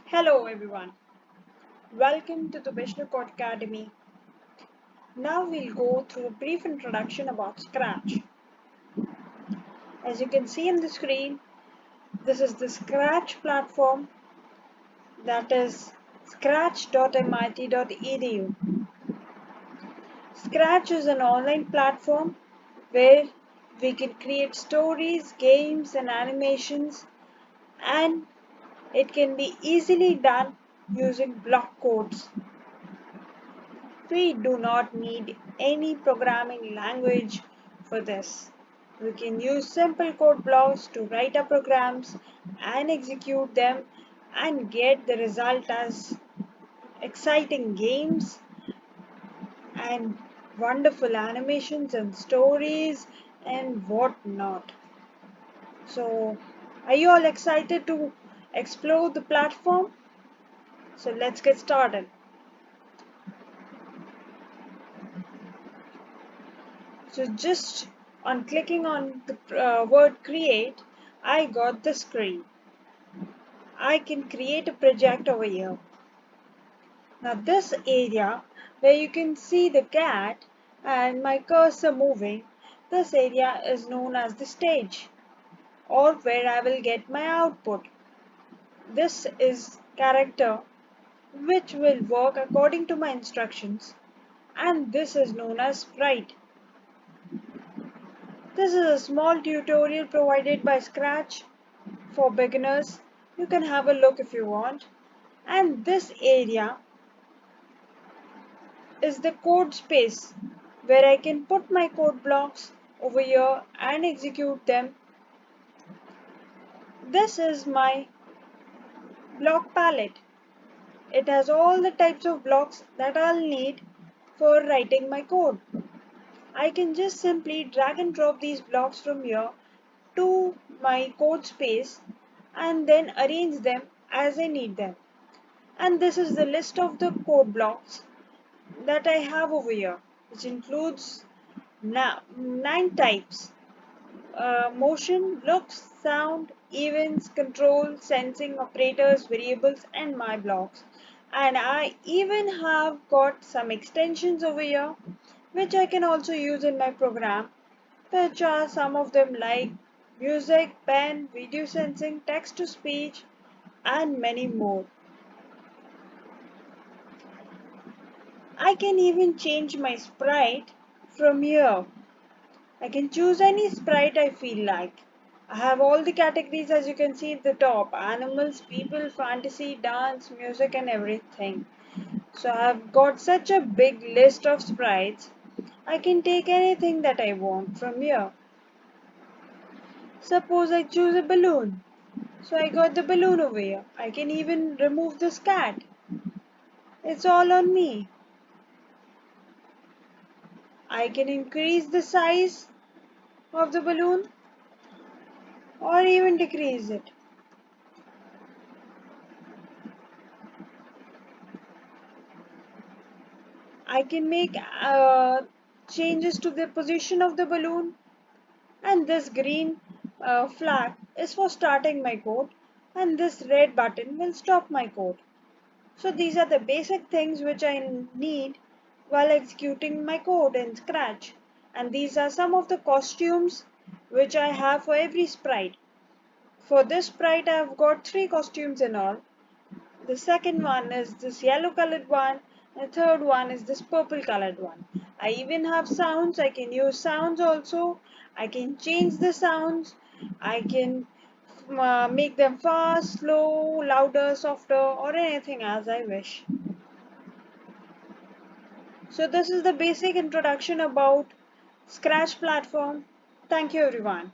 Hello everyone, welcome to the Vishnu Code Academy. Now we'll go through a brief introduction about Scratch. As you can see on the screen, this is the Scratch platform, that is scratch.mit.edu. Scratch is an online platform where we can create stories, games and animations, and it can be easily done using block codes. We do not need any programming language for this. We can use simple code blocks to write our programs and execute them and get the result as exciting games and wonderful animations and stories and whatnot. So, are you all excited to explore the platform? So, let's get started. So just on clicking on the word create, I got the screen. I can create a project over here. Now this area where you can see the cat and my cursor moving, this area is known as the stage or where I will get my output. This is character which will work according to my instructions, and this is known as sprite. This is a small tutorial provided by Scratch for beginners. You can have a look if you want. And this area is the code space where I can put my code blocks over here and execute them. This is my block palette. It has all the types of blocks that I'll need for writing my code. I can just simply drag and drop these blocks from here to my code space and then arrange them as I need them. And this is the list of the code blocks that I have over here, which includes 9 types: motion, looks, sound, events, control, sensing, operators, variables, and my blocks. And I even have got some extensions over here, which I can also use in my program, which are some of them like music, pen, video sensing, text to speech, and many more. I can even change my sprite from here. I can choose any sprite I feel like. I have all the categories as you can see at the top: animals, people, fantasy, dance, music, and everything. So I have got such a big list of sprites. I can take anything that I want from here. Suppose I choose a balloon. So I got the balloon over here. I can even remove this cat. It's all on me. I can increase the size of the balloon or even decrease it. I can make changes to the position of the balloon, and this green flag is for starting my code, and this red button will stop my code. So these are the basic things which I need while executing my code in Scratch, and these are some of the costumes which I have for every sprite. For this sprite I have got 3 costumes in all. The second one is this yellow colored one. The third one is this purple colored one. I even have sounds. I can use sounds also. I can change the sounds. I can make them fast, slow, louder, softer, or anything as I wish. So this is the basic introduction about Scratch platform. Thank you everyone.